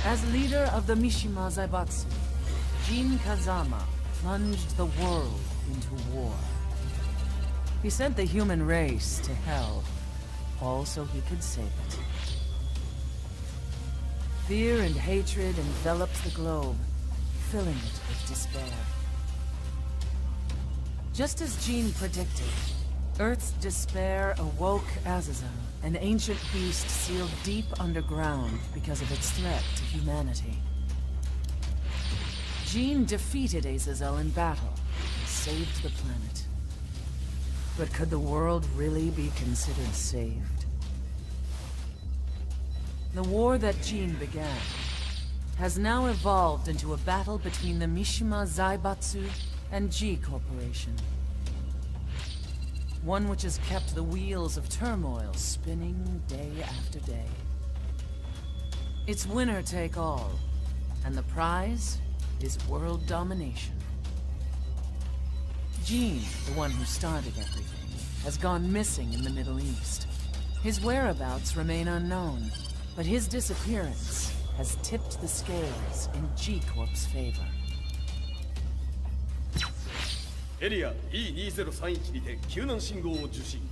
As leader of the Mishima Zaibatsu, Jin Kazama plunged the world into war. He sent the human race to hell, all so he could save it. Fear and hatred enveloped the globe, filling it with despair. Just as Jin predicted, Earth's despair awoke Azazel, an ancient beast sealed deep underground because of its threat to humanity. Jin defeated Azazel in battle and saved the planet. But could the world really be considered saved? The war that Jin began has now evolved into a battle between the Mishima Zaibatsu and G Corporation. One which has kept the wheels of turmoil spinning day after day. It's winner take all, and the prize is world domination. Jin, the one who started everything, has gone missing in the Middle East. His whereabouts remain unknown, but his disappearance has tipped the scales in G-Corp's favor. エリア E2031 にて救難信号を受信。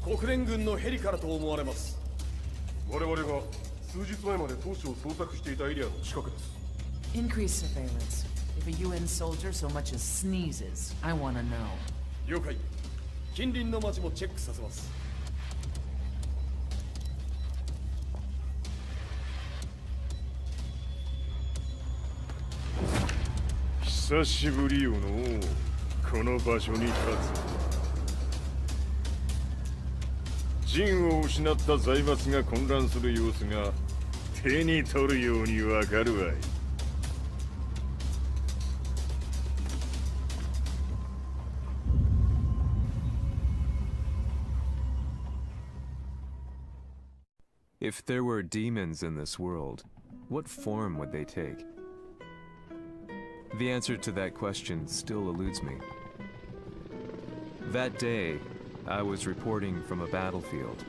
国連軍のヘリからと思われます。我々が数日前まで当初を捜索していたエリアの近くです。Increase surveillance. If a UN soldier so much as sneezes, I want to know. 了解。近隣の町もチェックさせます。久しぶりよのこの場所に立つ。陣を失った財閥が混乱する様子が手に取るようにわかるわい。If there were demons in this world, what form would they take? The answer to that question still eludes me. That day, I was reporting from a battlefield,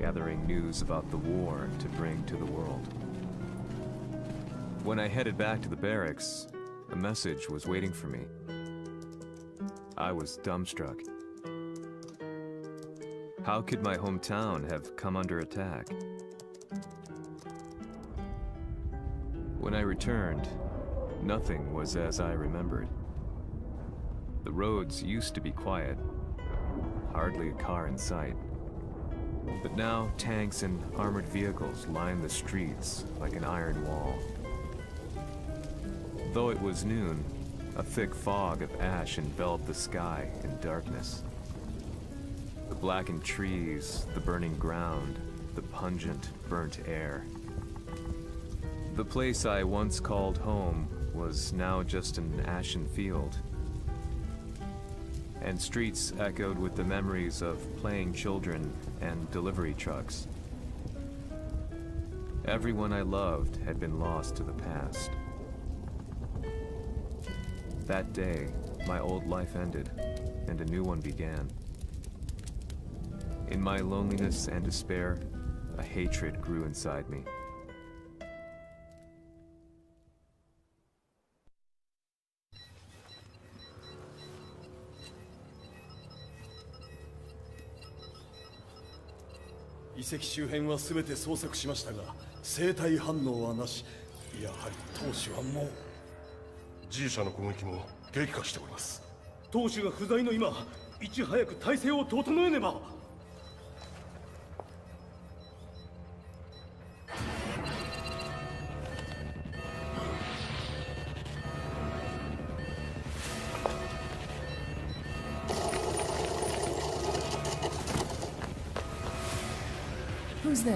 gathering news about the war to bring to the world. When I headed back to the barracks, a message was waiting for me. I was dumbstruck. How could my hometown have come under attack? When I returned, nothing was as I remembered. The roads used to be quiet, hardly a car in sight. But now tanks and armored vehicles line the streets like an iron wall. Though it was noon, a thick fog of ash enveloped the sky in darkness. The blackened trees, the burning ground, the pungent, burnt air. The place I once called home was now just an ashen field. And streets echoed with the memories of playing children and delivery trucks. Everyone I loved had been lost to the past. That day, my old life ended, and a new one began. In my loneliness and despair, a hatred grew inside me.「遺跡周辺は全て捜索しましたが、生体反応はなし。やはり当主はもう。G 社の攻撃も激化しております。当主が不在の今、いち早く体制を整えねば。Who's there?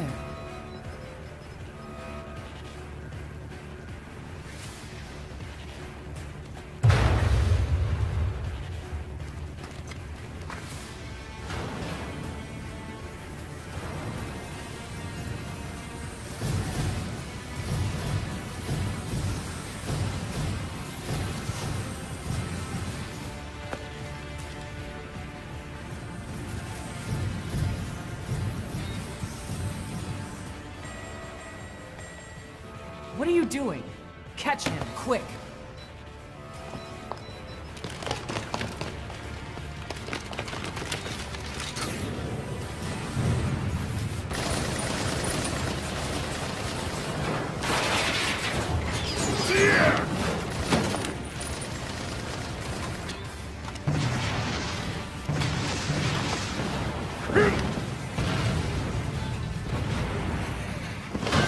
What are you doing? Catch him, quick!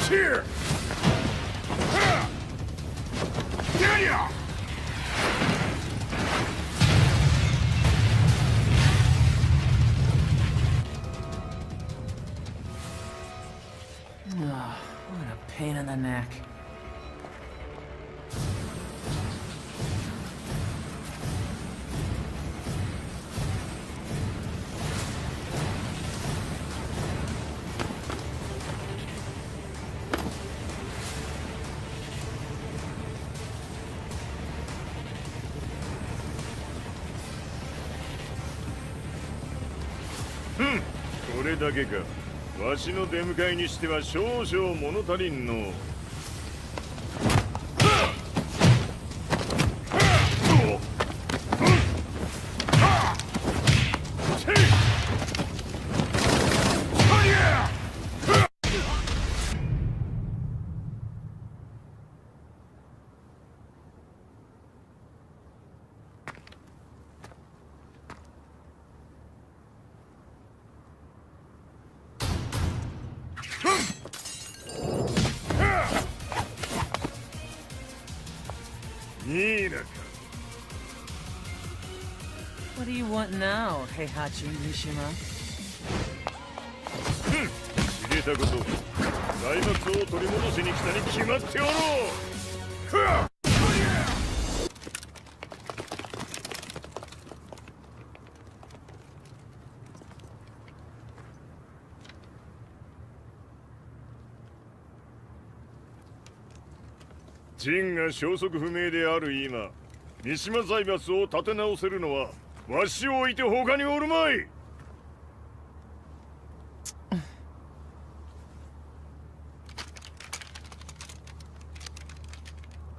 Here! Get ya! What a pain in the neck. Hmm. これだけか。わしの出迎えにしては少々物足りんの。What do you want now, Heihachi Mishima? 知れたこと。財閥を取り戻しに来たに決まっておろう。陣が消息不明である今、三島財閥を立て直せるのはわしを置いて他におるまい。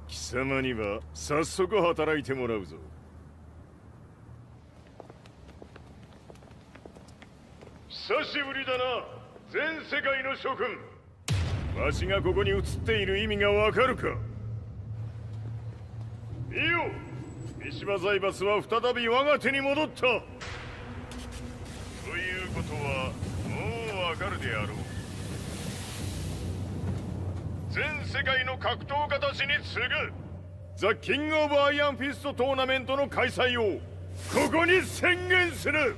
貴様には早速働いてもらうぞ。久しぶりだな、全世界の諸君。わしがここに映っている意味がわかるか。いいよ、三島財閥は再び我が手に戻った。ということはもうわかるであろう。全世界の格闘家たちに次ぐザ・キング・オブ・アイアンフィストトーナメントの開催をここに宣言する。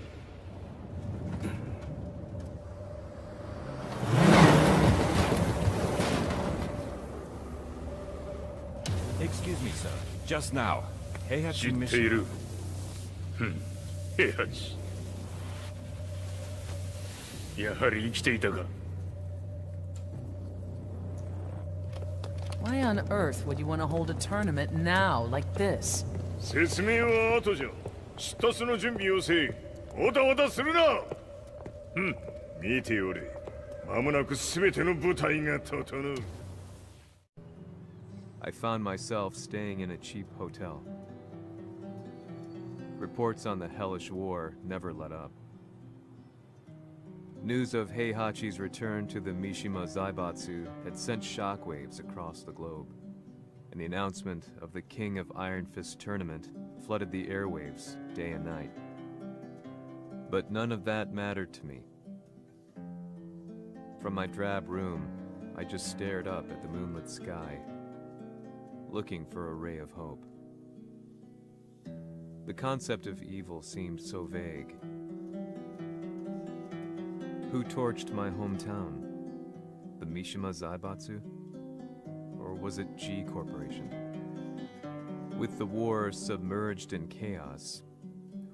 Excuse me, sir. Just now, Heihachi 知ってい Mishima. る。平八。やはり生きていたか。Why on earth would you want to hold a tournament now, like this? 説明は後じゃ。出立の準備をせい。おたおたするな。見ておれ。間もなく全ての部隊が整う。I found myself staying in a cheap hotel. Reports on the hellish war never let up. News of Heihachi's return to the Mishima Zaibatsu had sent shockwaves across the globe, and the announcement of the King of Iron Fist tournament flooded the airwaves day and night. But none of that mattered to me. From my drab room, I just stared up at the moonlit sky, looking for a ray of hope. The concept of evil seemed so vague. Who torched my hometown? The Mishima Zaibatsu? Or was it G Corporation? With the war submerged in chaos,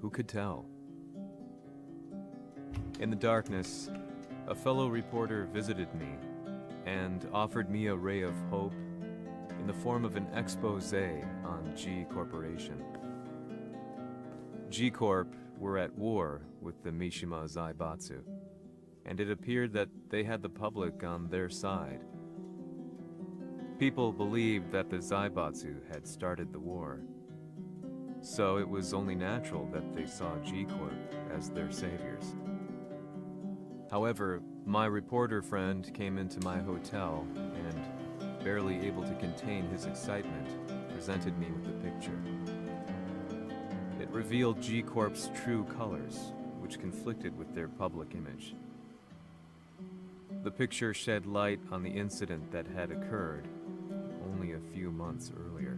who could tell? In the darkness, a fellow reporter visited me and offered me a ray of hope in the form of an expose on G Corporation. G Corp were at war with the Mishima Zaibatsu, and it appeared that they had the public on their side. People believed that the Zaibatsu had started the war. So it was only natural that they saw G-Corp as their saviors. However, my reporter friend came into my hotel and, barely able to contain his excitement, presented me with the picture. It revealed G-Corp's true colors, which conflicted with their public image. The picture shed light on the incident that had occurred only a few months earlier.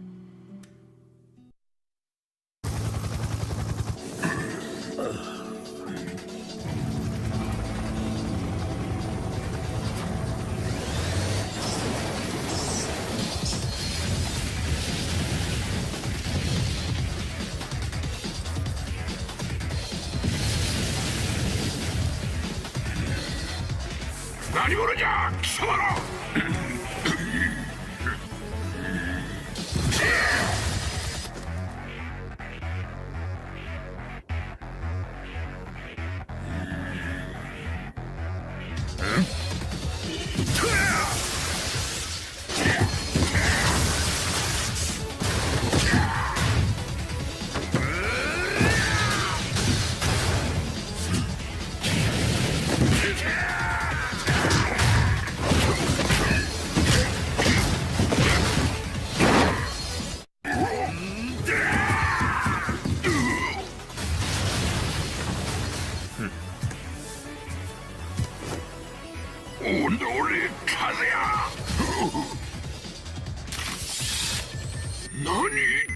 NANI?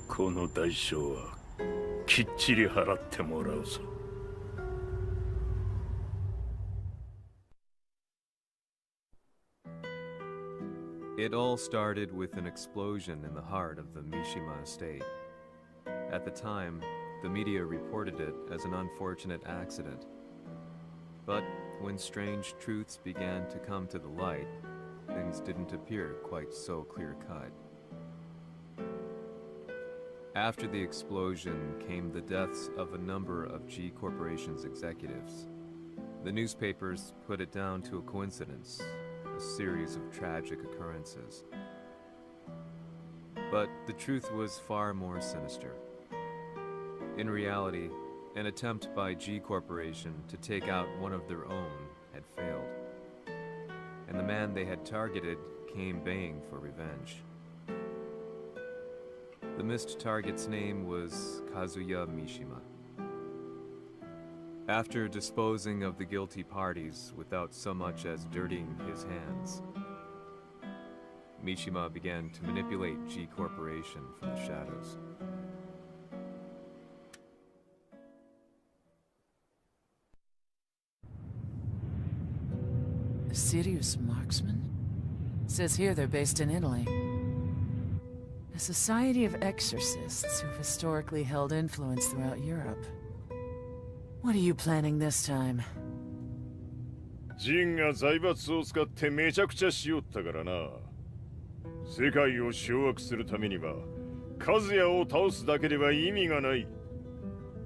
この代償はきっちり払ってもらうぞ。It all started with an explosion in the heart of the Mishima estate. At the time, the media reported it as an unfortunate accident. But when strange truths began to come to the light, things didn't appear quite so clear-cut. After the explosion came the deaths of a number of G Corporation's executives. The newspapers put it down to a coincidence, a series of tragic occurrences. But the truth was far more sinister. In reality, an attempt by G Corporation to take out one of their own had failed. And the man they had targeted came baying for revenge. The missed target's name was Kazuya Mishima. After disposing of the guilty parties without so much as dirtying his hands, Mishima began to manipulate G Corporation from the shadows. A serious marksman? Says here they're based in Italy. A society of exorcists who've historically held influence throughout Europe. What are you planning this time? ジンが財閥を使ってめちゃくちゃしよったからな。世界を掌握するためには、カズヤを倒すだけでは意味がない。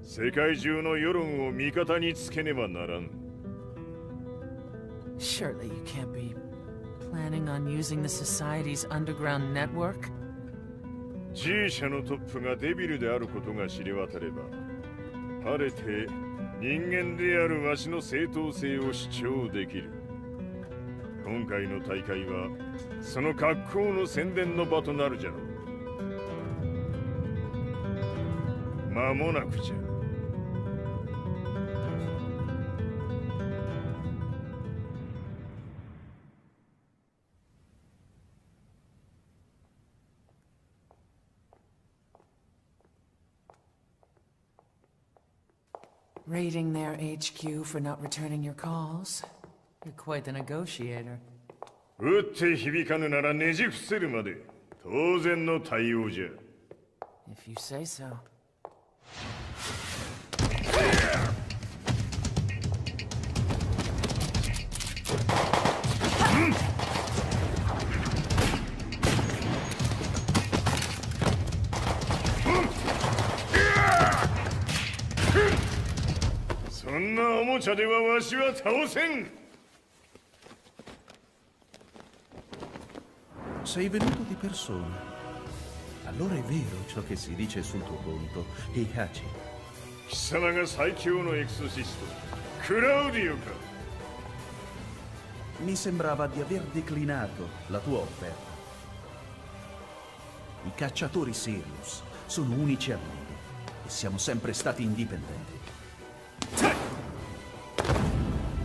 世界中の世論を味方につけねばならん。Surely you can't be planning on using the society's underground network? G 社のトップがデビルであることが知れ渡れば、晴れて人間であるわしの正当性を主張できる。今回の大会はその格好の宣伝の場となるじゃろう。間もなくじゃ。Raiding their HQ for not returning your calls. You're quite the negotiator. 撃って響かぬならねじ伏せるまで当然の対応じゃ。If you say so. おもちゃではわしは倒せん。 Sei venuto di persona. Allora è vero ciò che si dice sul tuo conto, Heihachi. 貴様が最強のエクソシスト、クラウディオか。 Mi sembrava di aver declinato la tua offerta. I cacciatori Sirius sono unici al mondo e siamo sempre stati indipendenti.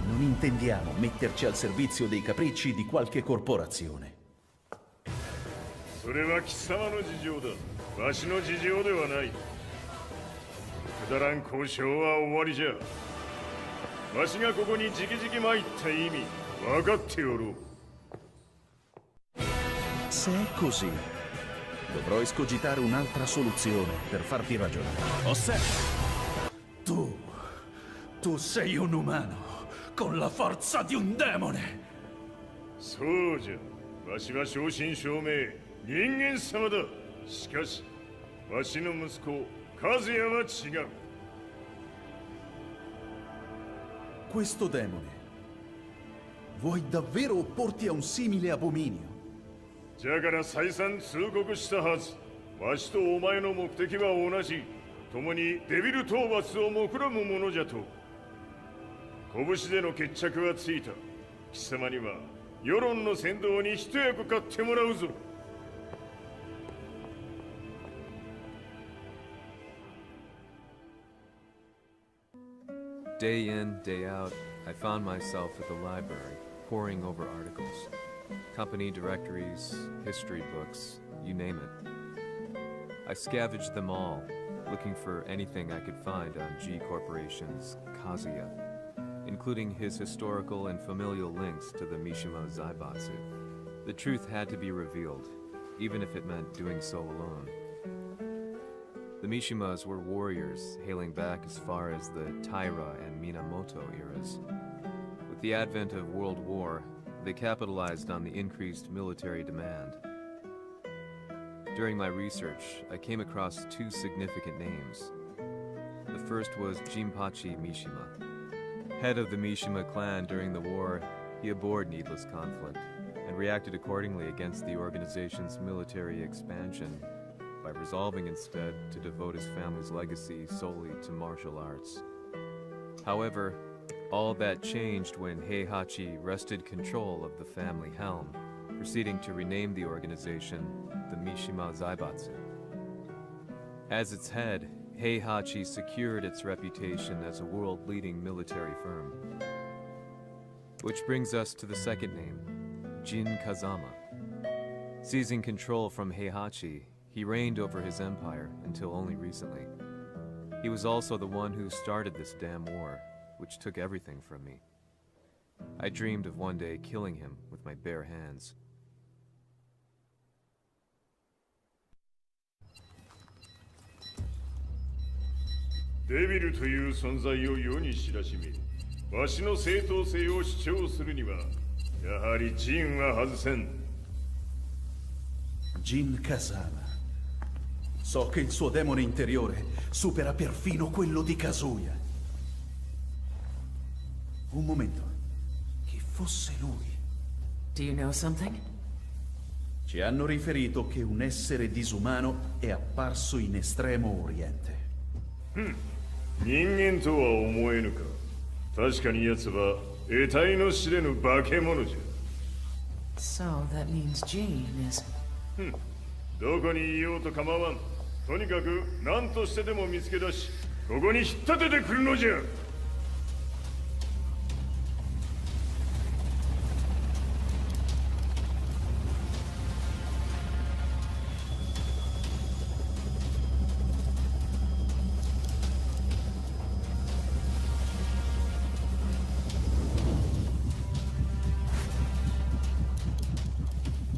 Non intendiamo metterci al servizio dei capricci di qualche corporazione. それは貴様の事情だ。わしの事情ではない。くだらん交渉は終わりじゃ。わしがここに直々参った意味、分かっておろう。 Se è così, dovrò escogitare un'altra soluzione per farti ragionare. Tu sei un umano con la forza di un demone. そうじゃ。わしは正真正銘人間様だ。しかし、わしの息子和也は違う。 Questo demone, vuoi davvero opporti a un simile abominio? じゃから再三通告したはず。わしとお前の目的は同じ。共にデビル討伐を目論むものじゃと。拳での決着はついた。貴様には世論の先導に一役買ってもらうぞ。 Day in, day out, I found myself at the library, poring over articles. Company directories, history books, you name it. I scavenged them all, looking for anything I could find on G Corporation's Kazuya, including his historical and familial links to the Mishima Zaibatsu. The truth had to be revealed, even if it meant doing so alone. The Mishimas were warriors hailing back as far as the Taira and Minamoto eras. With the advent of World War, they capitalized on the increased military demand. During my research, I came across two significant names. The first was Jinpachi Mishima. Head of the Mishima clan during the war, he abhorred needless conflict and reacted accordingly against the organization's military expansion by resolving instead to devote his family's legacy solely to martial arts. However, all that changed when Heihachi wrested control of the family helm, proceeding to rename the organization the Mishima Zaibatsu. As its head, Heihachi secured its reputation as a world-leading military firm. Which brings us to the second name, Jin Kazama. Seizing control from Heihachi, he reigned over his empire until only recently. He was also the one who started this damn war, which took everything from me. I dreamed of one day killing him with my bare hands. Devil という存在を世に知らしめ、わしの正当性を主張するには、やはりジンは外せん。 Jin Kazama. So che il suo demone interiore supera perfino quello di Kazuya. Un momento. Chi fosse lui? Do you know something? Ci hanno riferito che un essere disumano è apparso in Estremo Oriente. 人間とは思えぬか。確かに奴は得体の知れぬ化け物じゃ。 So that means Jean is... どこにいようと構わん。とにかく何としてでも見つけ出し、ここに引っ立ててくるのじゃ。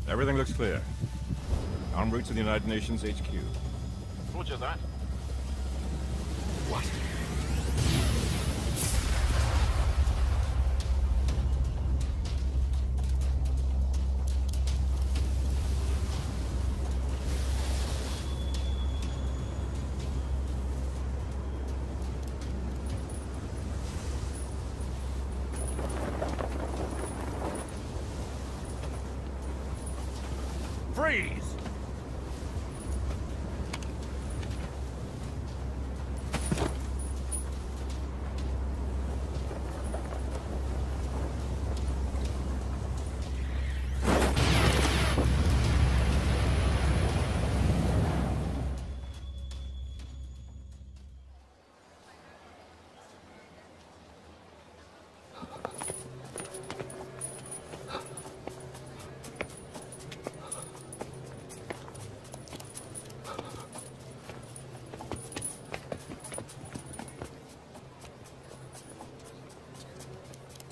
Everything looks clear. En route to the United Nations HQ. Roger that. What?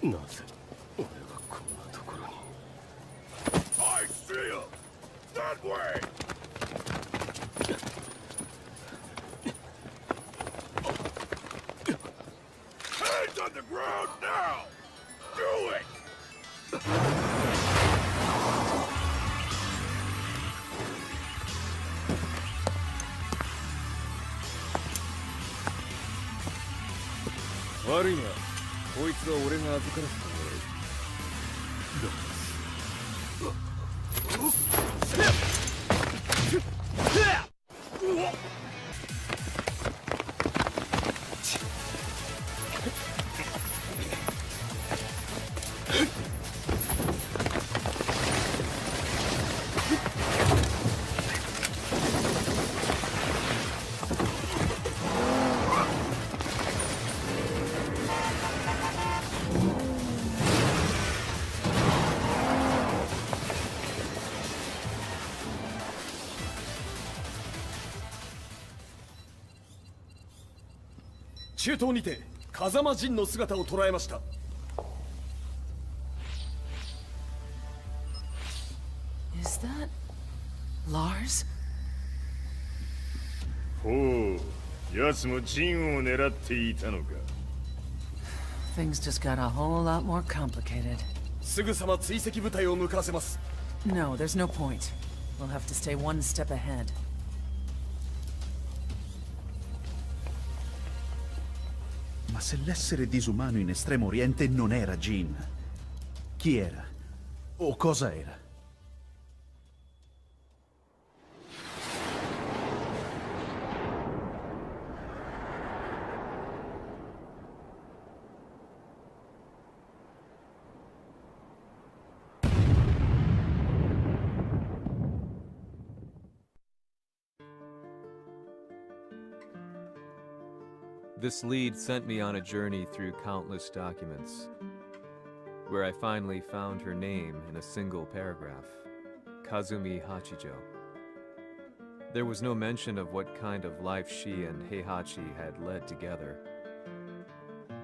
なぜ俺がこんなところに。 I see him! That way! Hands on the ground now! Do it! 悪いが、こいつは俺が預からせてもらう。中東にて風間陣の姿を捉えました。 Is that Lars? ほう、奴も陣を狙っていたのか。 Things just got a whole lot more complicated. すぐさま追跡部隊を向かわせます。 No, there's no point. We'll have to stay one step ahead. Ma se l'essere disumano in Estremo Oriente non era Jin, chi era? O cosa era? This lead sent me on a journey through countless documents, where I finally found her name in a single paragraph, Kazumi Hachijo. There was no mention of what kind of life she and Heihachi had led together,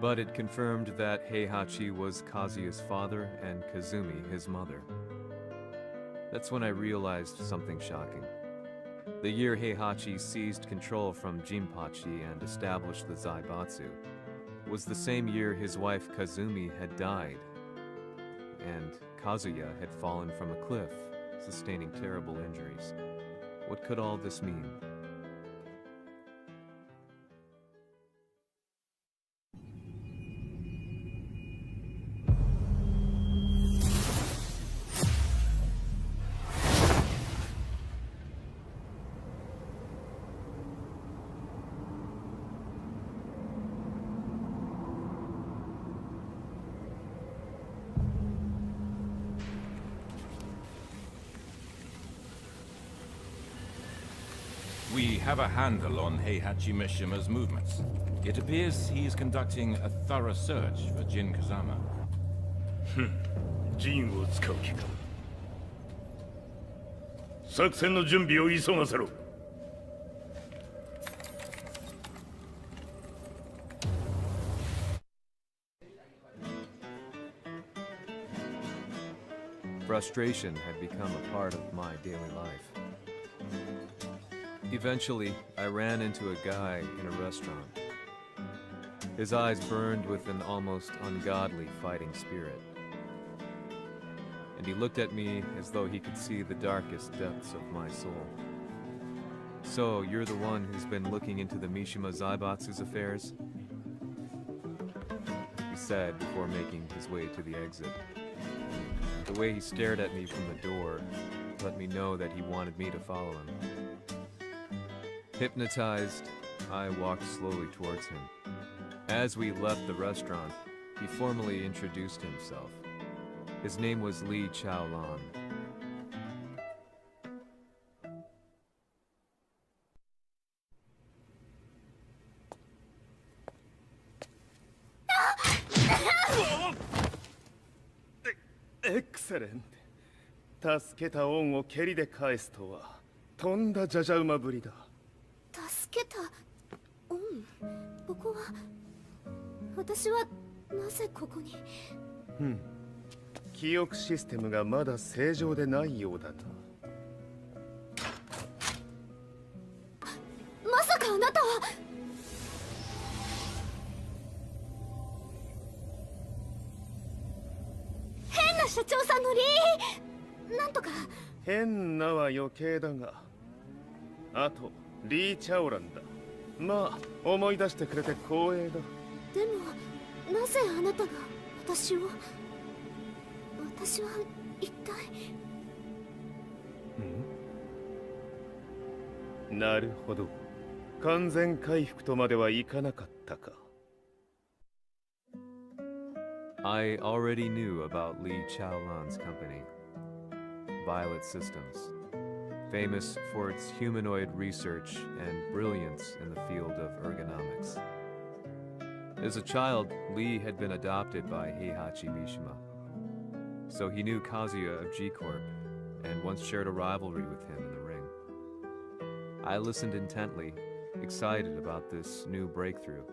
but it confirmed that Heihachi was Kazuya's father and Kazumi his mother. That's when I realized something shocking. The year Heihachi seized control from Jinpachi and established the Zaibatsu was the same year his wife Kazumi had died, and Kazuya had fallen from a cliff, sustaining terrible injuries. What could all this mean? We have a handle on Heihachi Mishima's movements. It appears he is conducting a thorough search for Jin Kazama. 陣を使う気か。作戦の準備を急がせろ。 Frustration had become a part of my daily life. Eventually, I ran into a guy in a restaurant. His eyes burned with an almost ungodly fighting spirit. And he looked at me as though he could see the darkest depths of my soul. So, you're the one who's been looking into the Mishima Zaibatsu's affairs? He said before making his way to the exit. The way he stared at me from the door let me know that he wanted me to follow him. Hypnotized, I walked slowly towards him. As we left the restaurant, he formally introduced himself. His name was Li Chaolan. Excellent. 助けた恩を蹴りで返すとは、とんだじゃじゃ馬ぶりだ。助けたここは私はなぜここに。記憶システムがまだ正常でないようだな。まさかあなたは。変な社長さんのなんとか。変なは余計だが、あとリー・チャオランだ。まあ思い出してくれて光栄だ。でもなぜあなたが私を。私は一体。なるほど、完全回復とまではいかなかったか。I already knew about Li Chaolan's company, Violet Systems, famous for its humanoid research and brilliance in the field of ergonomics. As a child, Li had been adopted by Heihachi Mishima, so he knew Kazuya of G-Corp and once shared a rivalry with him in the ring. I listened intently, excited about this new breakthrough.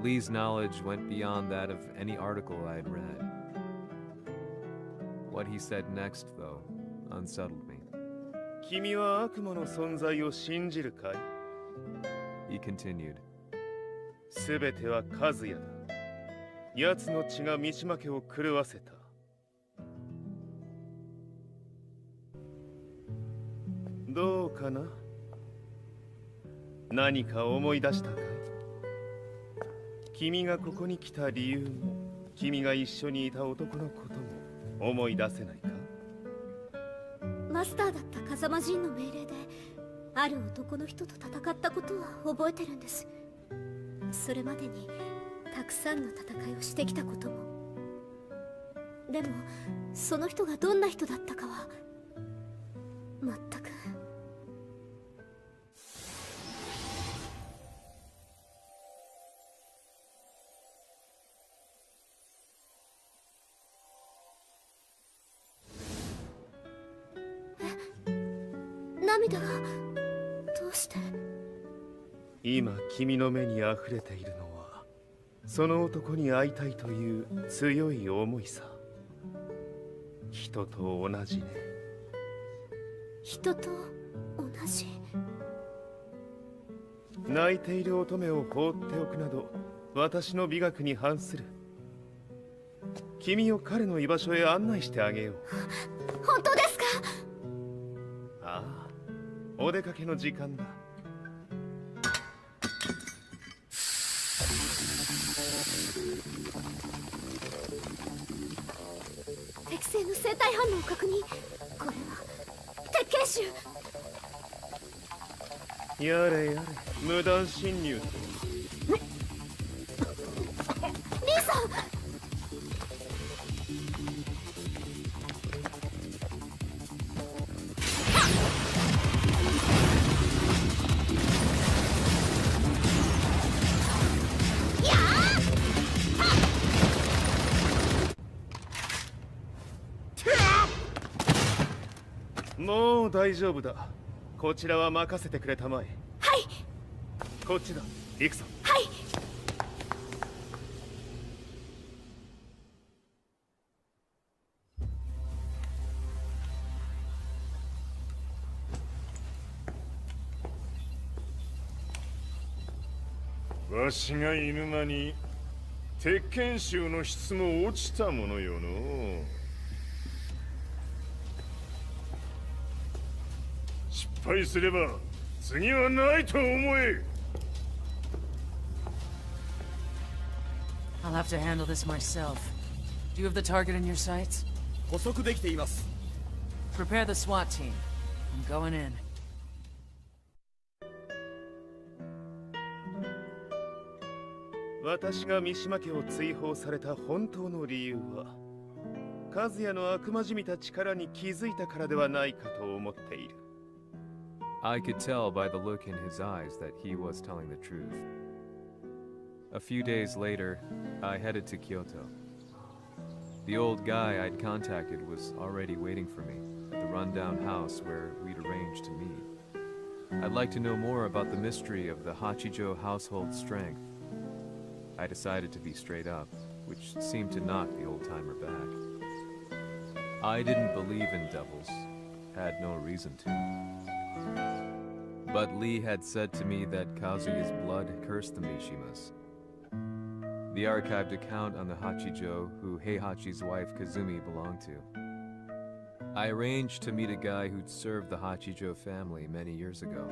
Lee's knowledge went beyond that of any article I had read. What he said next, though, unsettled me. 君は悪魔の存在を信じるかい? He continued. すべては和也だ。奴の血が三島家を狂わせた。どうかな？何か思い出したかい？君がここに来た理由も、君が一緒にいた男のことも思い出せないか？マスターだった風間陣の命令である男の人と戦ったことは覚えてるんです。それまでにたくさんの戦いをしてきたことも。でもその人がどんな人だったかは全く。涙がどうして。今君の目に溢れているのはその男に会いたいという強い思いさ。人と同じね。人と同じ。泣いている乙女を放っておくなど私の美学に反する。君を彼の居場所へ案内してあげよう。本当ですか？ああ、お出かけの時間だ。適正の生体反応を確認。これは鉄拳臭。やれやれ、無断侵入。リーさん。もう大丈夫だ。こちらは任せてくれたまえ。はい。こっちだ。行くぞ。はい。わしが犬間に鉄拳衆の質も落ちたものよの。失敗すれば次はないと思え。I'll have to handle this myself. Do you have the target in your sights? 捕捉できています。Prepare the SWAT team. I'm going in. 私が三島家を追放された本当の理由は和也の悪魔じみた力に気づいたからではないかと思っている。I could tell by the look in his eyes that he was telling the truth. A few days later, I headed to Kyoto. The old guy I'd contacted was already waiting for me at the rundown house where we'd arranged to meet. I'd like to know more about the mystery of the Hachijo household strength. I decided to be straight up, which seemed to knock the old-timer back. I didn't believe in devils, had no reason to. But Lee had said to me that Kazuya's blood cursed the Mishimas. The archived account on the Hachijo who Heihachi's wife Kazumi belonged to. I arranged to meet a guy who'd served the Hachijo family many years ago.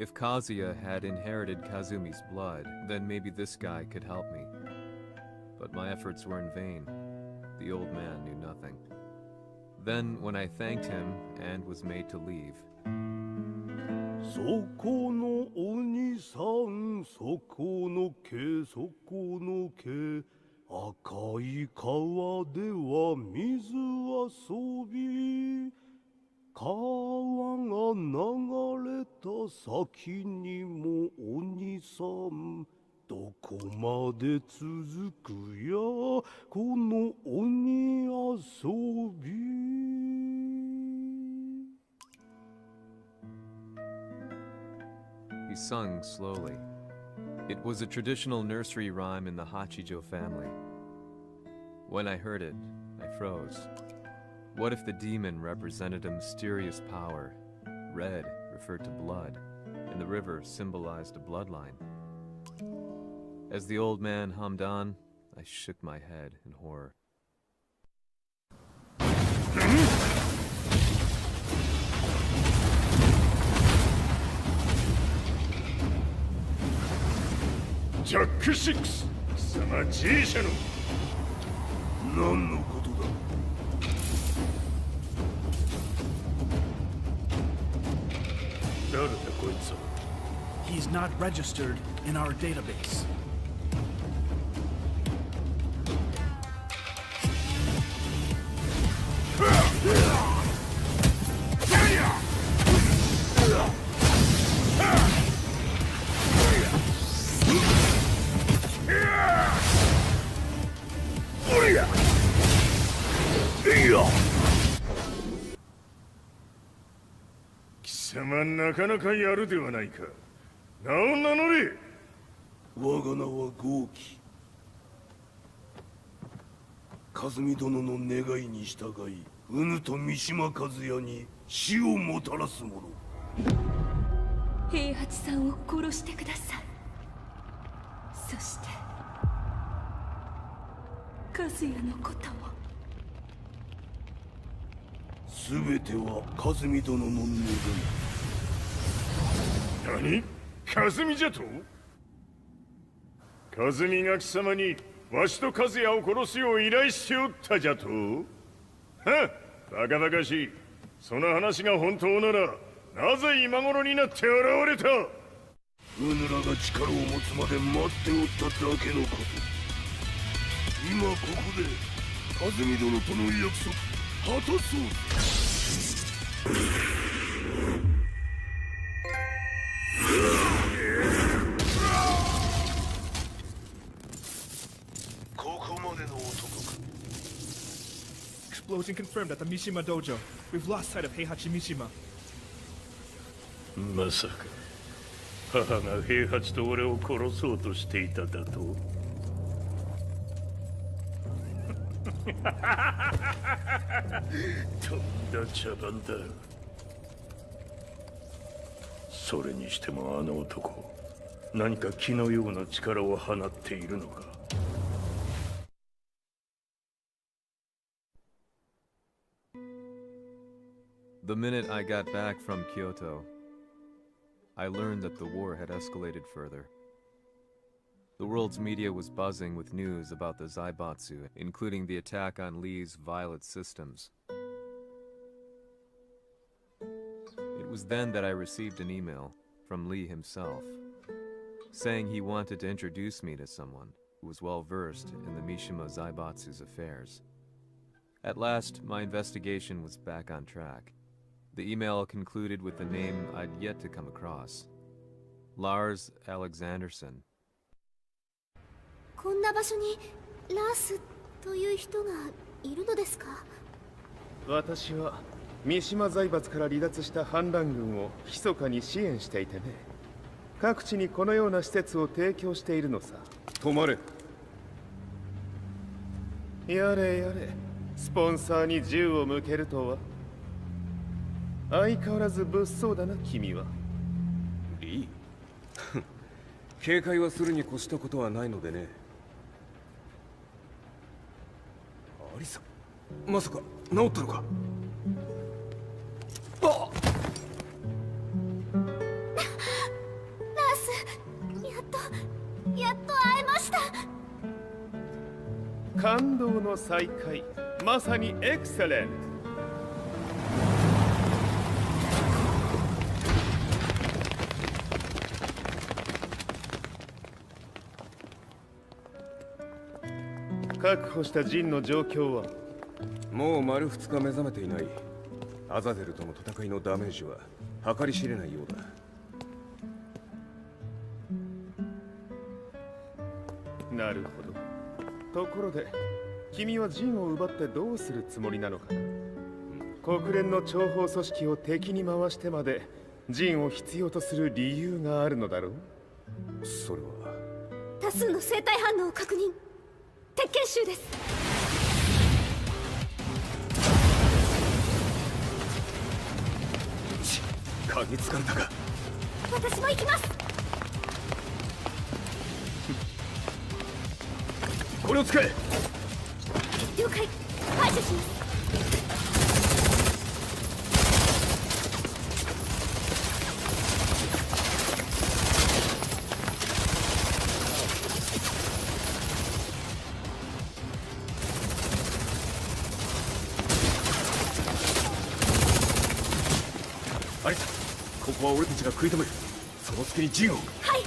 If Kazuya had inherited Kazumi's blood, then maybe this guy could help me. But my efforts were in vain. The old man knew nothing. Then, when I thanked him and was made to leave, そこの鬼さん、そこの毛、そこの毛、赤い川では水遊び、川が流れた先にも鬼さん、どこまで続くや、この鬼遊び。he sung slowly. It was a traditional nursery rhyme in the Hachijo family. When I heard it, I froze. What if the demon represented a mysterious power? Red referred to blood, and the river symbolized a bloodline. As the old man hummed on, I shook my head in horror. ジャック6、貴様 G 社の何のことだ。誰だこいつは。 He's not registered in our database. Yeah! 貴様なかなかやるではないか。名を名乗れ。我が名は豪輝。和美殿の願いに従い、うぬと三島和也に死をもたらす者。平八さんを殺してください。そして和也のことも。すべては和美殿の願い。何？和美じゃと？和美が貴様にわしと和也を殺すよう依頼しておったじゃと？はっ、バカバカしい。その話が本当なら、なぜ今頃になって現れた？うぬらが力を持つまで待っておっただけのこと。今ここで和美殿との約束果たそう。ここまでの男か。 Explosion confirmed at the Mishima dojo. We've lost sight of Heihachi Mishima. まさか母が平八と俺を殺そうとしていただと？とんだ茶番だ。それにしてもあの男、何か気のような力を放っているのか。The minute I got back from Kyoto, I learned that the war had escalated further. The world's media was buzzing with news about the Zaibatsu, including the attack on Lee's Violet systems. It was then that I received an email from Lee himself, saying he wanted to introduce me to someone who was well versed in the Mishima Zaibatsu's affairs. At last, my investigation was back on track. The email concluded with a name I'd yet to come across. Lars Alexanderson. こんな場所にラースという人がいるのですか？私は三島財閥から離脱した反乱軍を密かに支援していてね。各地にこのような施設を提供しているのさ。止まれ。やれやれ、スポンサーに銃を向けるとは。相変わらず物騒だな、君は。リー警戒はするに越したことはないのでね。アリサ、まさか治ったのか。あっナース、やっと会えました。感動の再会、まさにエクセレント。確保したジンの状況は？もう丸2日目覚めていない。アザゼルとの戦いのダメージは計り知れないようだ。なるほど。ところで君はジンを奪ってどうするつもりなのかな。国連の諜報組織を敵に回してまでジンを必要とする理由があるのだろう。それは多数の生体反応を確認。鉄拳衆です。嗅ぎつかれたか。私も行きます。これを使え。了解。排除します。アリサ、ここは俺たちが食い止める。その隙にジンを。はい。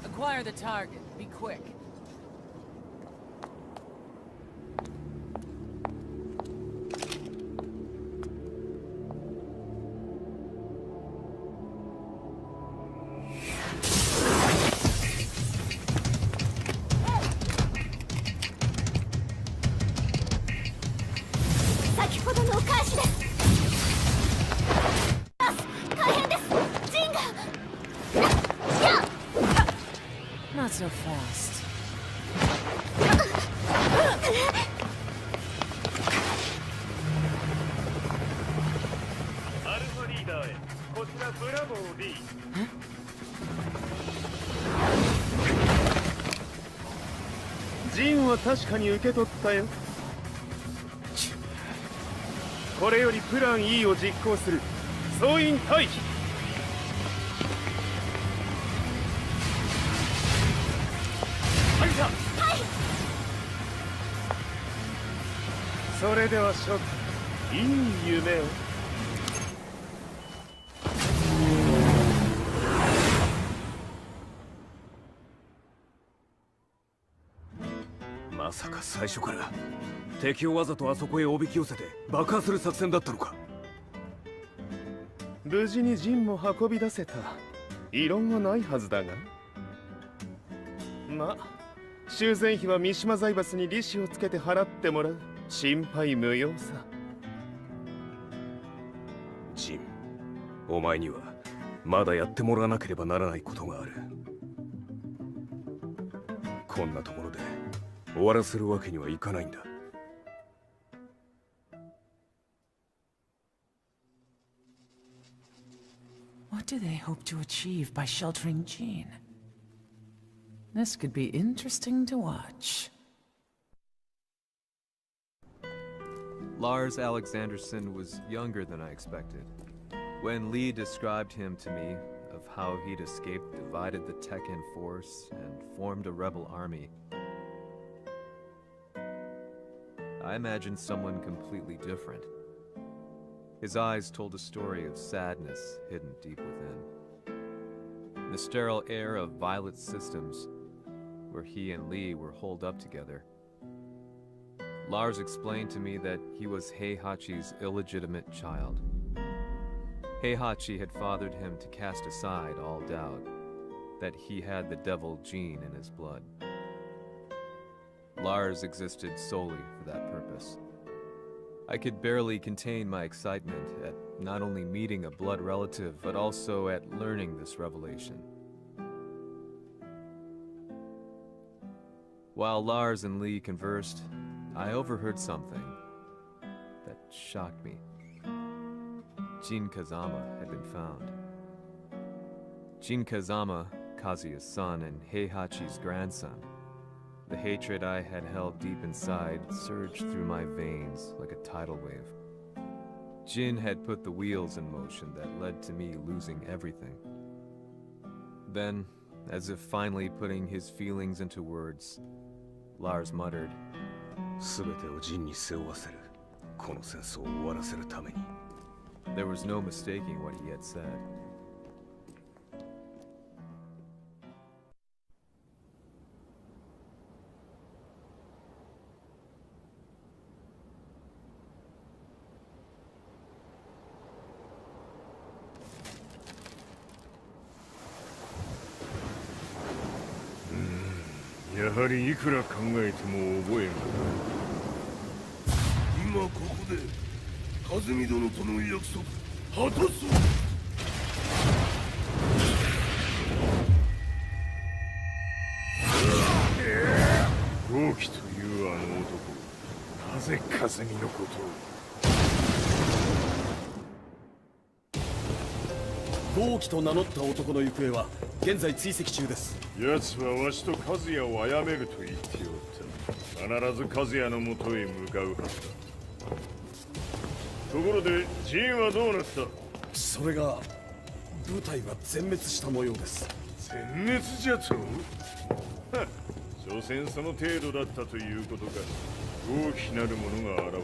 Acquire the target. Be quick. Not so fast. アルファリーダーへ。こちらブラボー D。ジンは確かに受け取ったよ。これよりプラン E を実行する。総員退避。それでは諸君、いい夢を。まさか最初から敵をわざとあそこへおびき寄せて爆破する作戦だったのか。無事にジンも運び出せた。異論はないはずだが。まあ修繕費は三島財閥に利子をつけて払ってもらう。心配無用さ。ジン、お前にはまだやってもらわなければならないことがある。こんなところで終わらせるわけにはいかないんだ。What do they hope to achieve by sheltering Jean? This could be interesting to watch. Lars Alexanderson was younger than I expected. When Lee described him to me, of how he'd escaped, divided the Tekken force, and formed a rebel army, I imagined someone completely different. His eyes told a story of sadness hidden deep within. The sterile air of Violet Systems, where he and Lee were holed up together. Lars explained to me that he was Heihachi's illegitimate child. Heihachi had fathered him to cast aside all doubt that he had the devil gene in his blood. Lars existed solely for that purpose. I could barely contain my excitement at not only meeting a blood relative, but also at learning this revelation. While Lars and Lee conversed, I overheard something that shocked me. Jin Kazama had been found. Jin Kazama, Kazuya's son and Heihachi's grandson. The hatred I had held deep inside surged through my veins like a tidal wave. Jin had put the wheels in motion that led to me losing everything. Then, as if finally putting his feelings into words, Lars muttered, 全てをジンに背負わせる。この戦争を終わらせるために。 There was no mistaking what he had said. Hmm, やはりいくら考えても覚えがない。今ここで和美殿との約束果たそう。豪輝というあの男、なぜ風見のことを。豪輝と名乗った男の行方は現在追跡中です。奴はわしと和也を殺めると言っておった。必ず和也のもとへ向かうはずだ。ところでジンはどうなった？それが部隊は全滅した模様です。全滅じゃと？所詮その程度だったということか。大きなる者が現れ、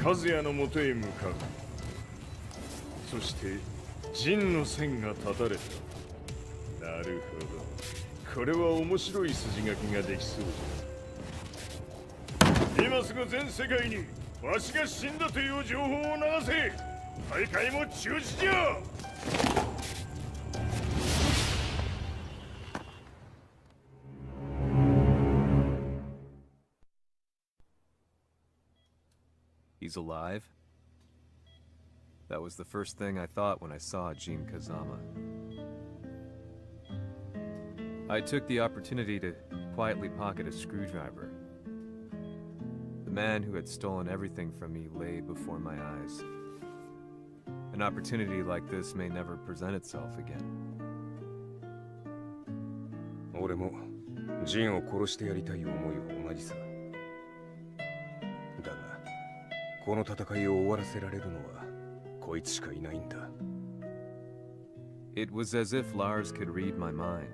和也のもとへ向かう。そして陣の線が断たれた。なるほど。これは面白い筋書きができそうだ。今すぐ全世界にわしが死んだという情報を流せ。大会も中止じゃ。He's alive? That was the first thing I thought when I saw Jin Kazama. I took the opportunity to quietly pocket a screwdriver. The man who had stolen everything from me lay before my eyes. An opportunity like this may never present itself again. 俺もジンを殺してやりたい思いは同じさ。だが、この戦いを終わらせられるのはこいつしかいないんだ。It was as if Lars could read my mind.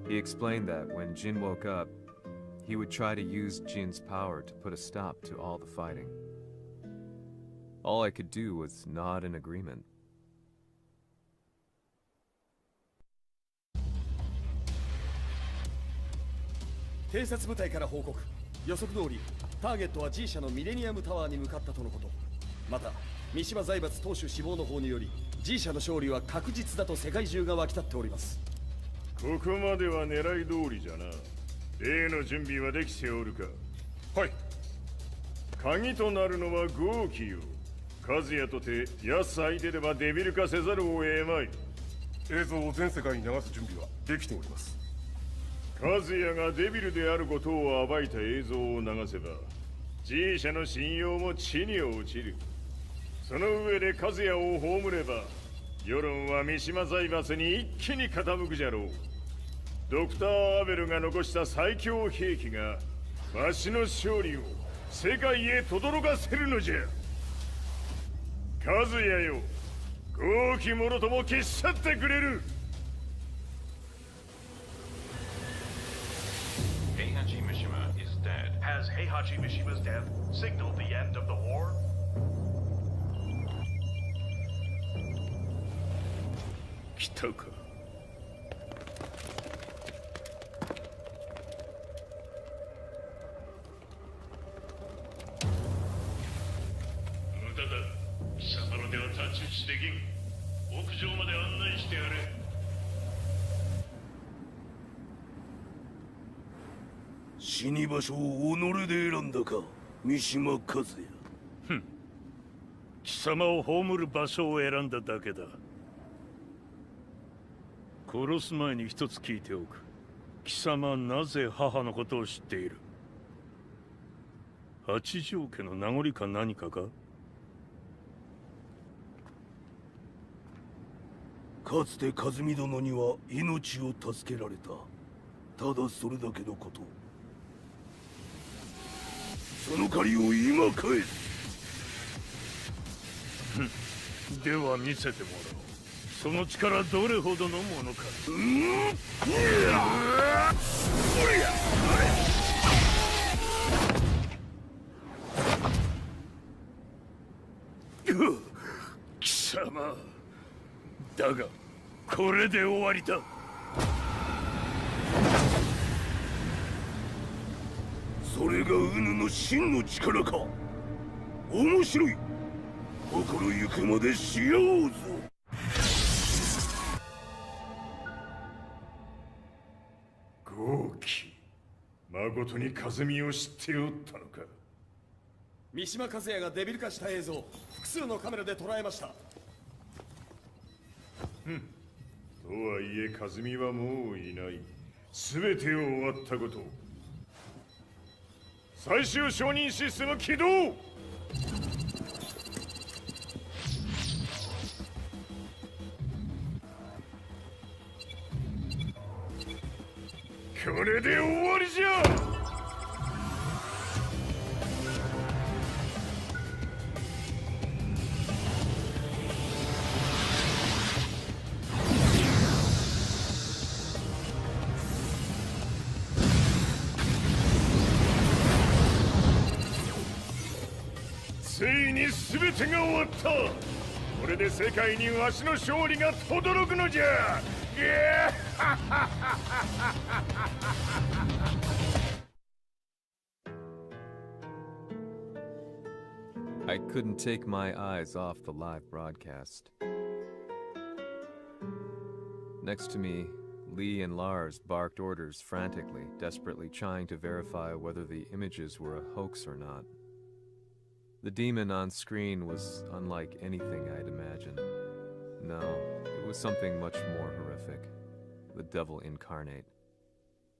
He explained that when Jin woke up, he would try to use Jin's power to put a stop to all the fighting. All I could do was nod in agreement. 偵察部隊から報告。予測通りターゲットは G 社のミレニアムタワーに向かったとのこと。また三島財閥当主死亡の方により G 社の勝利は確実だと世界中が沸き立っております。ここまでは狙い通りじゃな。例の準備はできておるか？はい。鍵となるのは豪輝よ。和也とて奴相手ではデビル化せざるを得まい。映像を全世界に流す準備はできております。和也がデビルであることを暴いた映像を流せば G 社の信用も地に落ちる。その上で和也を葬れば世論は三島財閥に一気に傾くじゃろう。ドクター・アベルが残した最強兵器がわしの勝利を世界へ轟かせるのじゃ。和也よ、豪輝者とも消し去ってくれる。Heihachi Mishima is dead. Has Heihachi Mishima's death signaled the end of the war? 来たか。テキン、屋上まで案内してやれ。死に場所を己で選んだか、三島和也。貴様を葬る場所を選んだだけだ。殺す前に一つ聞いておく。貴様はなぜ母のことを知っている？八条家の名残か何かか？かつて和美殿には命を助けられた。ただそれだけのこと。その借りを今返す。では見せてもらおう。その力どれほどのものか。貴様だがこれで終わりだ。それがウヌの真の力か。面白い。心ゆくまでしようぞ。豪輝、まことに和美を知っておったのか。三島和也がデビル化した映像、複数のカメラで捉えました。とはいえ和美はもういない。全てを終わったこと。最終承認システム起動。これで終わりじゃ。ついに全てが終わった。これで世界にわしの勝利が轟くのじゃ。I couldn't take my eyes off the live broadcast. Next to me, Lee and Lars barked orders frantically, desperately trying to verify whether the images were a hoax or not. The demon on screen was unlike anything I'd imagined. No, it was something much more horrific. The devil incarnate.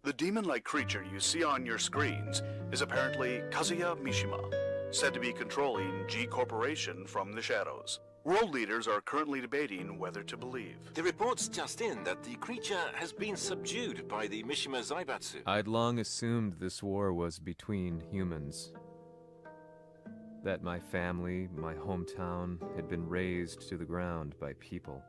The demon-like creature you see on your screens is apparently Kazuya Mishima, said to be controlling G Corporation from the shadows. World leaders are currently debating whether to believe. The report's just in that the creature has been subdued by the Mishima Zaibatsu. I'd long assumed this war was between humans. That my family, my hometown, had been razed to the ground by people.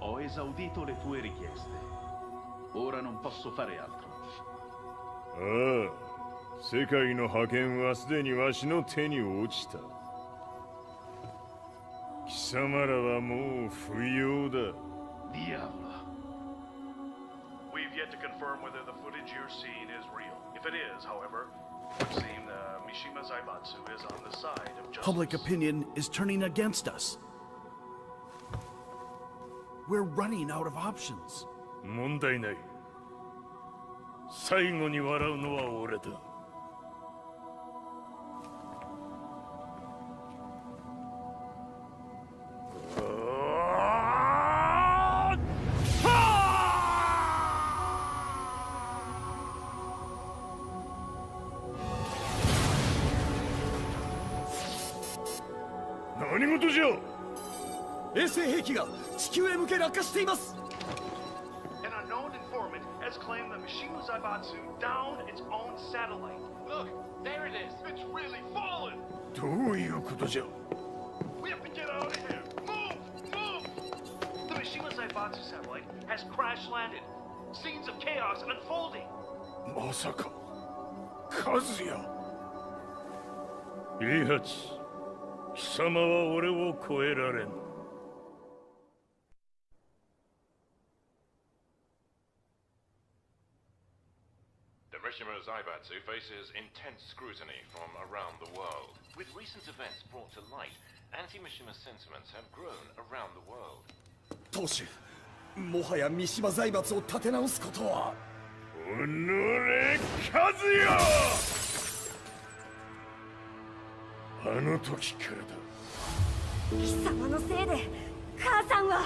Ho esaudito le tue richieste. Ora non posso fare altro. ああ、世界の覇権はすでにわしの手に落ちた。貴様らはもう不要だ。Diavolo. We've yet to confirm whether the footage you're seeing is real. If it is, however, it would seem Mishima Zaibatsu is on the side of justice. Public opinion is turning against us. We're running out of options. 問題ない。最後に笑うのは俺だ。何事じゃ。衛星兵器が地球へ向け落下しています。 An unknown informant has claimed the Mishima Zaibatsu downed its own satellite. Look, there it is. It's really fallen. どういうことじゃ。 We have to get out of here. Move! Move! The Mishima Zaibatsu satellite has crash landed. Scenes of chaos unfolding. まさか、和也。イハチ、貴様は俺を超えられん。Mishima Zaibatsu faces intense scrutiny from around the world. With recent events brought to light, anti-Mishima sentiments have grown around the world. 当主、もはや三島財閥を立て直すことは。おのれ、和也！あの時からだ。貴様のせいで母さんは。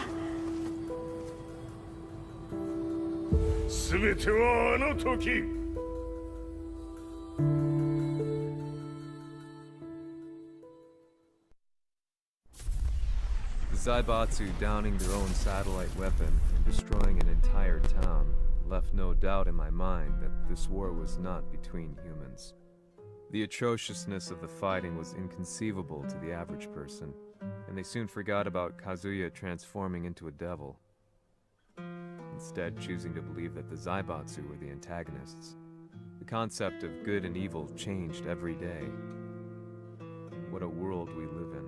全てはあの時。The Zaibatsu downing their own satellite weapon and destroying an entire town left no doubt in my mind that this war was not between humans. The atrociousness of the fighting was inconceivable to the average person, and they soon forgot about Kazuya transforming into a devil, instead choosing to believe that the Zaibatsu were the antagonists. The concept of good and evil changed every day. What a world we live in.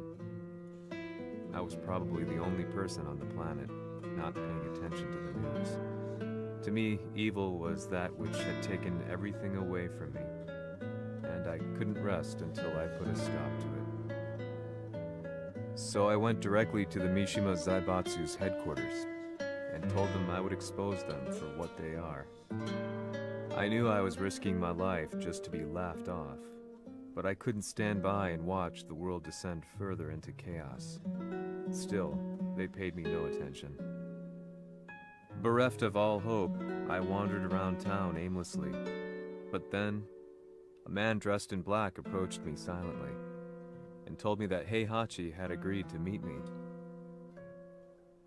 I was probably the only person on the planet not paying attention to the news. To me, evil was that which had taken everything away from me, and I couldn't rest until I put a stop to it. So I went directly to the Mishima Zaibatsu's headquarters and told them I would expose them for what they are. I knew I was risking my life just to be laughed off, but I couldn't stand by and watch the world descend further into chaos. Still, they paid me no attention. Bereft of all hope, I wandered around town aimlessly. But then, a man dressed in black approached me silently and told me that Heihachi had agreed to meet me.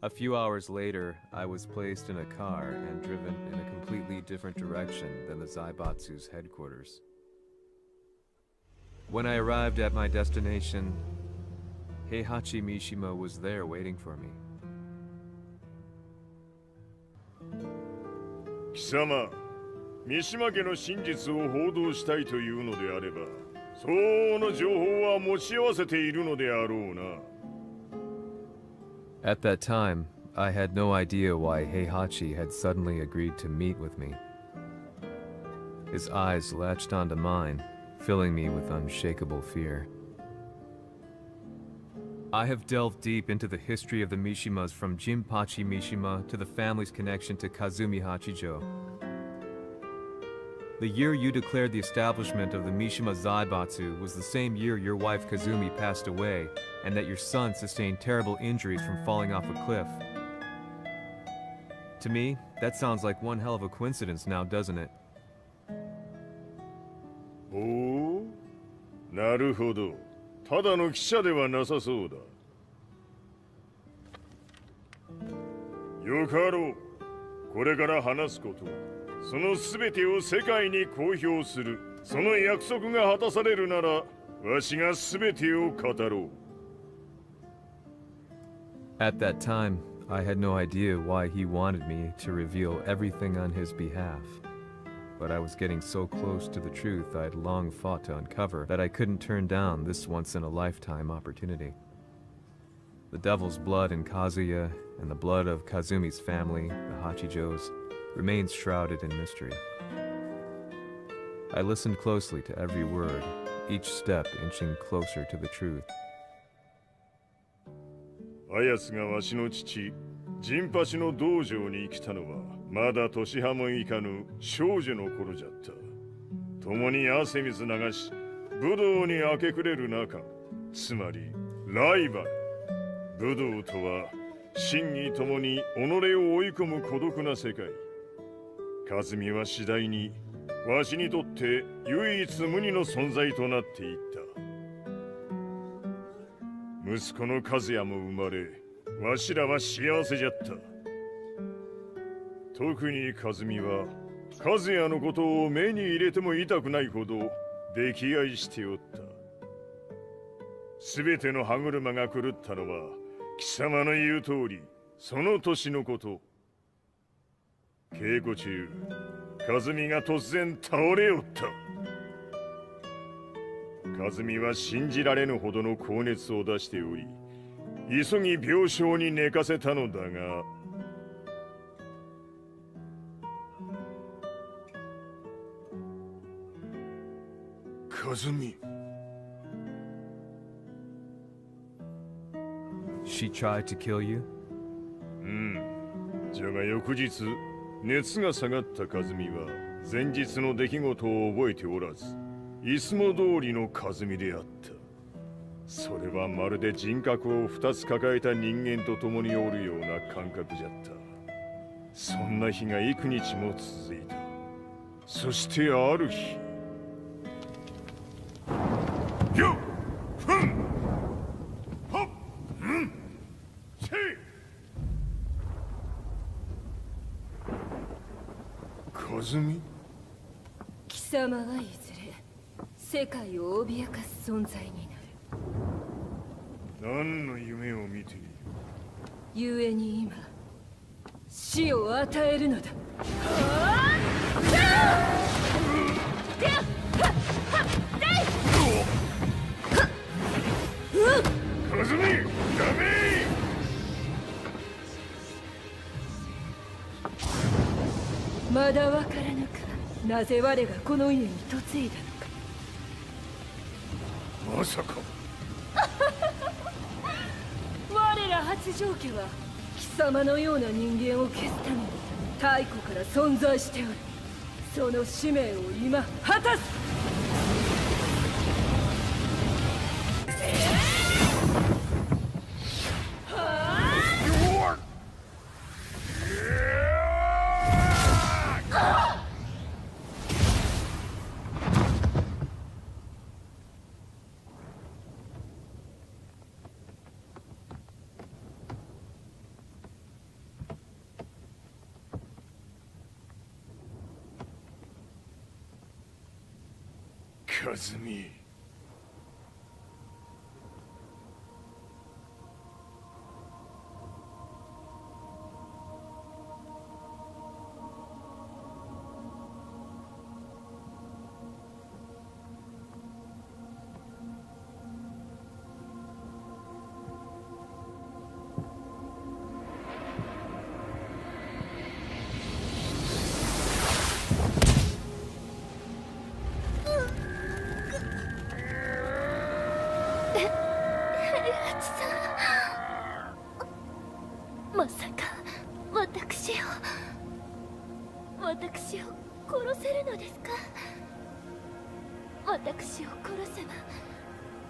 A few hours later, I was placed in a car and driven in a completely different direction than the Zaibatsu's headquarters. When I arrived at my destination, Heihachi Mishima was there waiting for me. 貴様、三島家の真実を報道したいというのであれば、相応の情報は持ち合わせているのであろうな。At that time, I had no idea why Heihachi had suddenly agreed to meet with me. His eyes latched onto mine, filling me with unshakable fear. I have delved deep into the history of the Mishimas from Jinpachi Mishima to the family's connection to Kazumi Hachijo. The year you declared the establishment of the Mishima Zaibatsu was the same year your wife Kazumi passed away, and that your son sustained terrible injuries from falling off a cliff. To me, that sounds like one hell of a coincidence now, doesn't it? おお、なるほど。ただの記者ではなさそうだ。よかろう。これから話すこと、その全てを世界に公表する。その約束が果たされるなら、わしが全てを語ろう。At that time, I had no idea why he wanted me to reveal everything on his behalf. But I was getting so close to the truth I'd long fought to uncover that I couldn't turn down this once-in-a-lifetime opportunity. The devil's blood in Kazuya and the blood of Kazumi's family, the Hachijos, remains shrouded in mystery. I listened closely to every word, each step inching closer to the truth. あやつがわしの父、ジンパチの道場に来たのは、まだ年端もいかぬ少女の頃じゃった。共に汗水流し、武道に明け暮れる中、つまりライバル。武道とは、真に共に己を追い込む孤独な世界。和美は次第に、わしにとって唯一無二の存在となっていった。息子の和也も生まれ、わしらは幸せじゃった。特に和美は、和也のことを目に入れても痛くないほど溺愛しておった。すべての歯車が狂ったのは、貴様の言う通り、その年のこと。稽古中、和美が突然倒れおった。和美は信じられぬほどの高熱を出しており、急ぎ病床に寝かせたのだが、和美。 She tried to kill you? じゃが翌日熱が下がった和美は前日の出来事を覚えておらず、いつも通りの和美であった。それはまるで人格を2つ抱えた人間と共におるような感覚じゃった。そんな日が幾日も続いた。そしてある日、よっふんはっんせい。和美？貴様はいずれ世界を脅かす存在になる。何の夢を見ている？故に今死を与えるのだ。和美、ダメ！まだわからぬか、なぜ我がこの家に嫁いだのか。まさか。我ら八丈家は貴様のような人間を消すために太古から存在しておる。その使命を今果たす。和美。まさか私を殺せるのですか？私を殺せば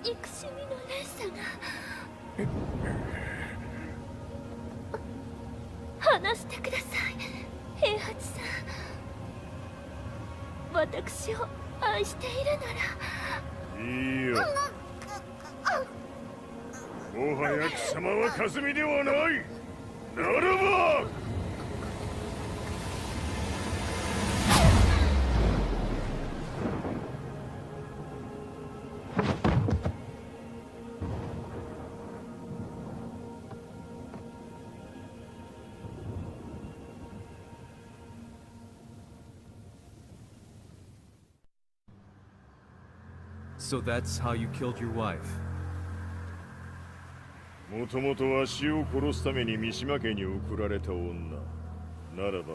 憎しみの連鎖が。話してください、平八さん。私を愛しているなら。いいよ。もはや貴様は和美ではない。ならばSo that's how you killed your wife? もともとは死を殺すために三島家に送られた女。ならば、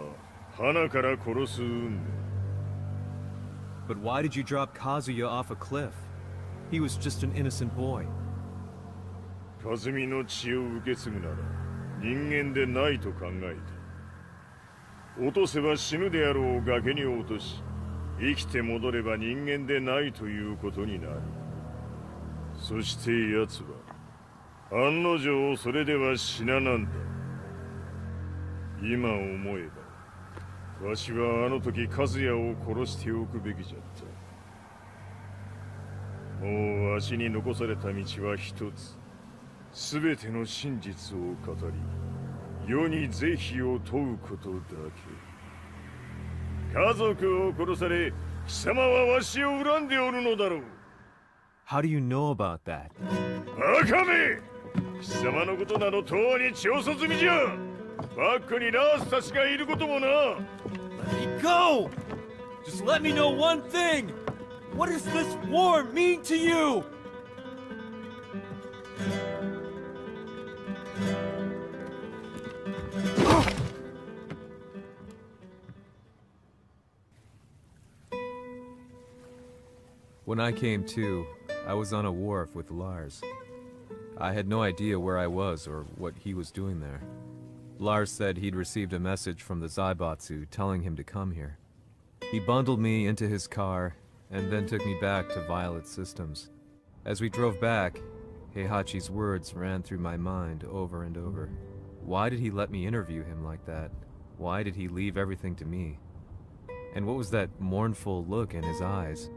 花から殺す運命。But why did you drop Kazuya off a cliff? He was just an innocent boy. 和美の血を受け継ぐなら、人間でないと考えた。落とせば死ぬであろう崖に落とし、生きて戻れば人間でないということになる。そして奴は、案の定それでは死ななんだ。今思えば、わしはあの時和也を殺しておくべきじゃった。もうわしに残された道は一つ。すべての真実を語り、世に是非を問うことだけ。家族を殺され、貴様はわしを恨んでおるのだろう。How do you know about that? バカめ！貴様のことなどとうに調査済みじゃ。バックにラースたちがいることもな。Let me go! Just let me know one thing! What does this war mean to you? When I came to, I was on a wharf with Lars. I had no idea where I was or what he was doing there. Lars said he'd received a message from the Zaibatsu telling him to come here. He bundled me into his car and then took me back to Violet Systems. As we drove back, Heihachi's words ran through my mind over and over. Why did he let me interview him like that? Why did he leave everything to me? And what was that mournful look in his eyes?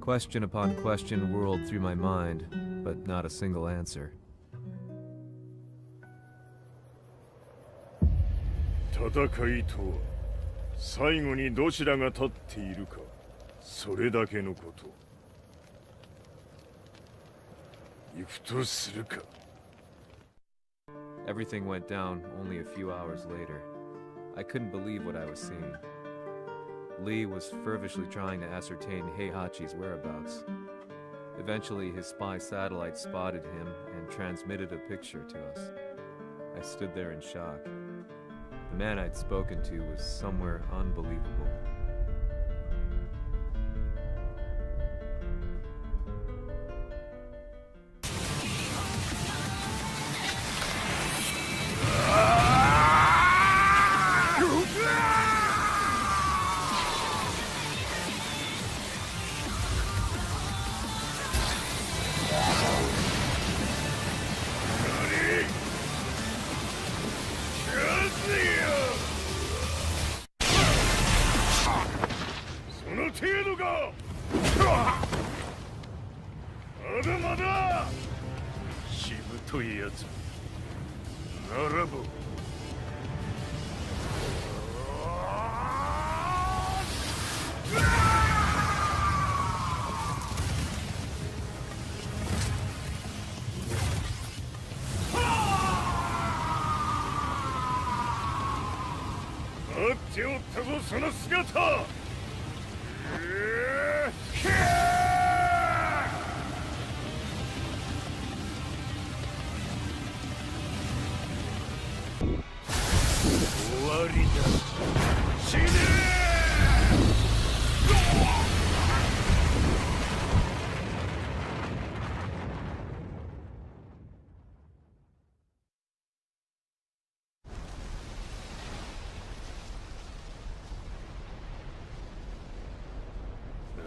Question upon question whirled through my mind, but not a single answer. 戦いとは最後にどちらが立っているかそれだけのこと行くとするか Everything went down only a few hours later. I couldn't believe what I was seeing. Lee was feverishly trying to ascertain Heihachi's whereabouts. Eventually, his spy satellite spotted him and transmitted a picture to us. I stood there in shock. The man I'd spoken to was somewhere unbelievable.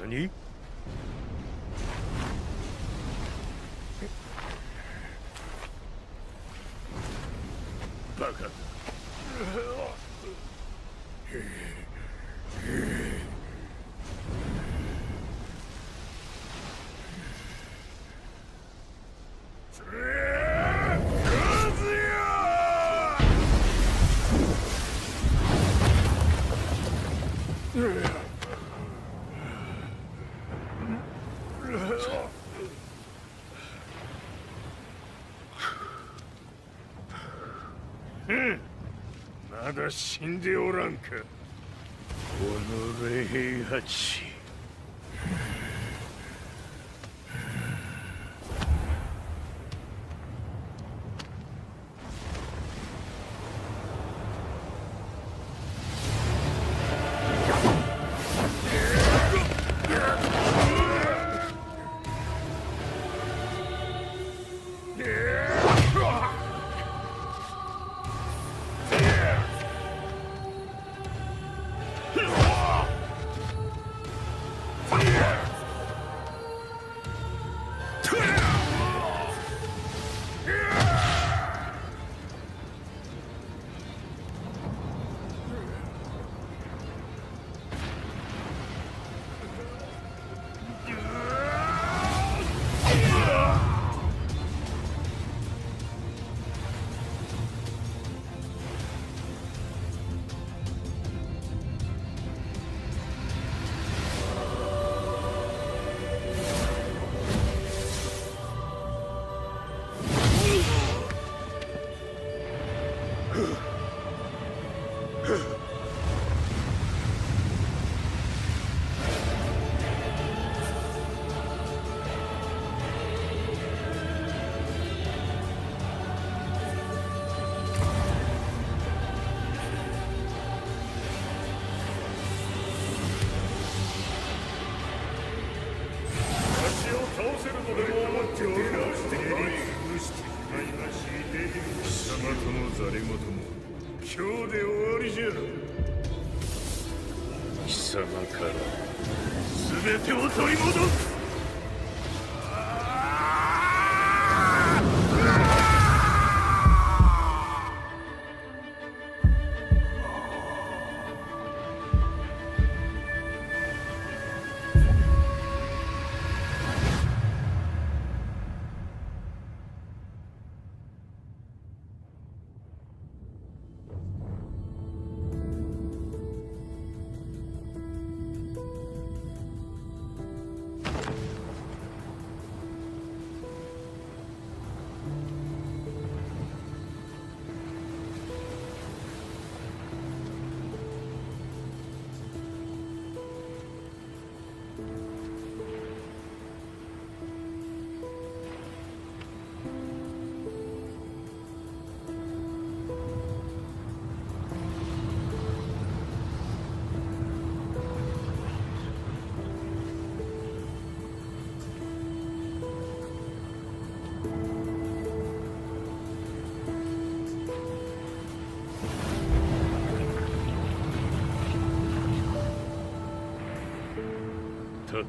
Nani? バカだ。まだ死んでおらんか。おのれ平八。ざれ言も今日で終わりじゃ。貴様から全てを取り戻す。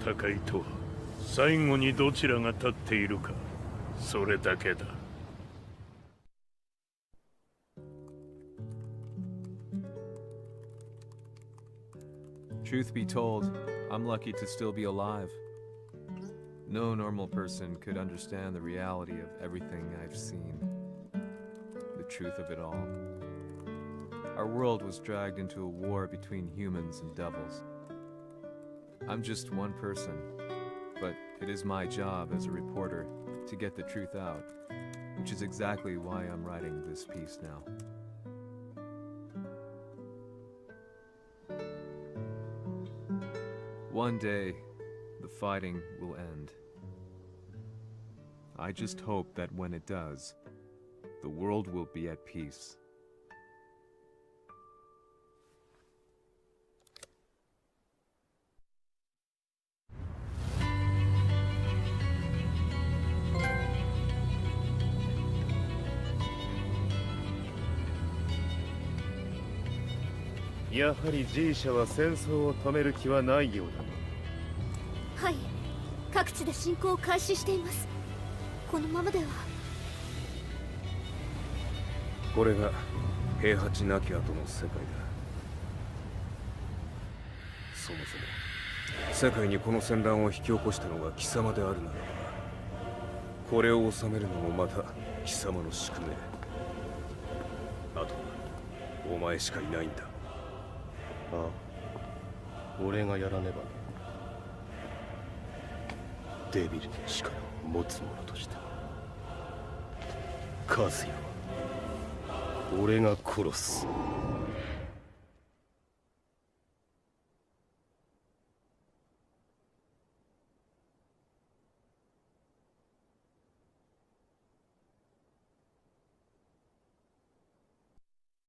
戦いとは最後にどちらが立っているか、それだけだ。Truth be told, I'm lucky to still be alive. No normal person could understand the reality of everything I've seen. The truth of it all. Our world was dragged into a war between humans and devils. I'm just one person, but it is my job as a reporter to get the truth out, which is exactly why I'm writing this piece now. One day, the fighting will end. I just hope that when it does, the world will be at peace. G やはり G 社は戦争を止める気はないようだな。はい、各地で侵攻を開始しています。このままでは。これが平八なき後の世界だ。そもそも世界にこの戦乱を引き起こしたのが貴様であるならば、これを収めるのもまた貴様の宿命。あとはお前しかいないんだ。ああ、俺がやらねばな。デビルの力を持つ者としてカズヤは俺が殺す。